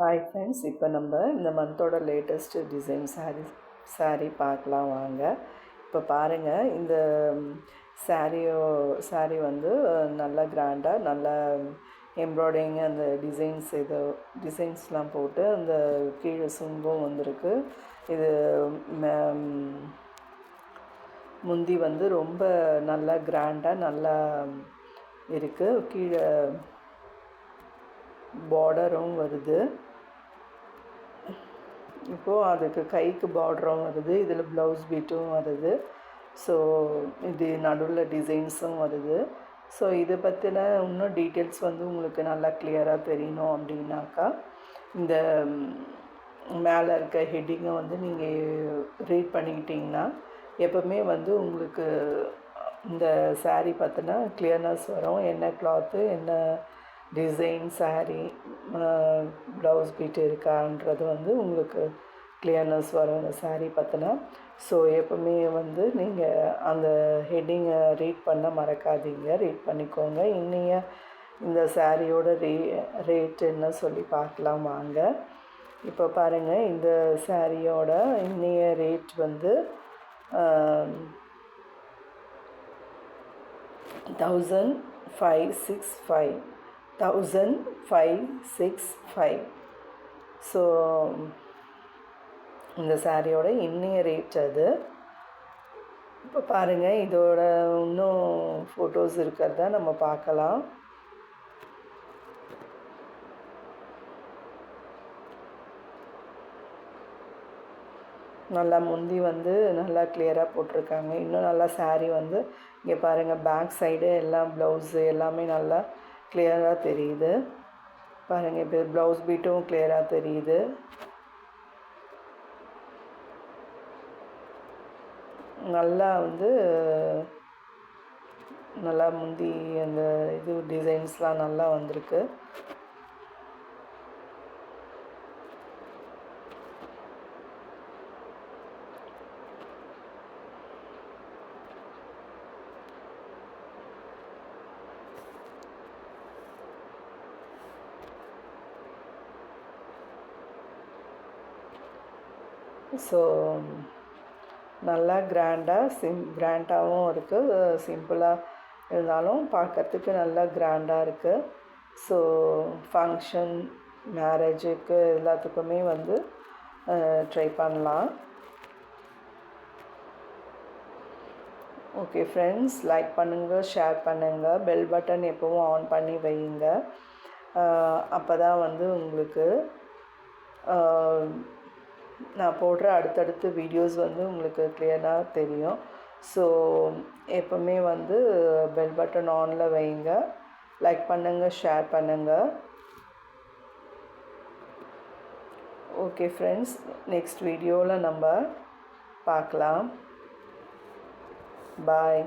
Hi friends, இப்போ நம்ம இந்த மந்தோட லேட்டஸ்ட் டிசைன் saree பார்க்கலாம் வாங்க. இப்போ பாருங்கள், இந்த saree வந்து நல்லா கிராண்டாக, நல்லா எம்ப்ராய்டிங் அந்த டிசைன்ஸ்லாம் போட்டு அந்த கீழே சுங்கம் வந்திருக்கு. இது முந்தி வந்து ரொம்ப நல்லா கிராண்டாக நல்லா இருக்குது. கீழே பார்டரும் வருது. இப்போது அதுக்கு கைக்கு பார்டரும் வருது. இதில் ப்ளவுஸ் பீட்டும் வருது. ஸோ இது நடுவில் டிசைன்ஸும் வருது. ஸோ இதை பற்றின இன்னும் டீட்டெயில்ஸ் வந்து உங்களுக்கு நல்லா கிளியராக தெரியணும் அப்படின்னாக்கா, இந்த மேலே இருக்க ஹெட்டிங்கை வந்து நீங்கள் ரீட் பண்ணிக்கிட்டிங்கன்னா எப்போவுமே வந்து உங்களுக்கு இந்த saree பற்றின கிளியர்னஸ் வரும். என்ன கிளாத்து, என்ன டிசைன், saree ப்ளவுஸ் பீட் இருக்கான்றது வந்து உங்களுக்கு கிளியர்னஸ் வரும் இந்த saree பற்றின. ஸோ எப்போவுமே வந்து நீங்கள் அந்த ஹெட்டிங்கை ரீட் பண்ண மறக்காதீங்க, ரீட் பண்ணிக்கோங்க. இந்த சாரியோட ரேட் என்ன சொல்லி பார்க்கலாம் வாங்க. இப்போ பாருங்கள், இந்த சாரியோட இன்னைய ரேட் வந்து 1565. ஸோ இந்த சாரியோட இன்னைய ரேட் அது. இப்போ பாருங்கள், இதோட இன்னும் ஃபோட்டோஸ் இருக்கிறத நம்ம பார்க்கலாம். நல்லா முந்தி வந்து நல்லா கிளியராக போட்டிருக்காங்க. இன்னும் நல்லா saree வந்து இங்கே பாருங்கள், பேக் சைடு எல்லாம் ப்ளவுஸு எல்லாமே நல்லா கிளியராக தெரியுது. பாருங்கள், இப்போ ப்ளவுஸ் பீட்டும் கிளியராக தெரியுது. நல்லா வந்து நல்லா முந்தி அந்த இது டிசைன்ஸ்லாம் நல்லா வந்திருக்கு. ஸோ நல்லா கிராண்டாகவும் இருக்குது, சிம்பிளாக இருந்தாலும் பார்க்கறதுக்கு நல்லா கிராண்டாக இருக்குது. ஸோ ஃபங்க்ஷன், மேரேஜுக்கு எல்லாத்துக்குமே வந்து ட்ரை பண்ணலாம். ஓகே ஃப்ரெண்ட்ஸ், லைக் பண்ணுங்கள், ஷேர் பண்ணுங்கள், பெல் பட்டன் எப்போவும் ஆன் பண்ணி வையுங்க. அப்போ தான் வந்து உங்களுக்கு நான் போடுற அடுத்தடுத்த வீடியோஸ் வந்து உங்களுக்கு கிளியராக தெரியும். ஸோ எப்போவுமே வந்து பெல் பட்டன் ஆனில் வைங்க, லைக் பண்ணுங்கள், ஷேர் பண்ணுங்கள். ஓகே ஃப்ரெண்ட்ஸ், நெக்ஸ்ட் வீடியோவில் நம்ம பார்க்கலாம். பாய்.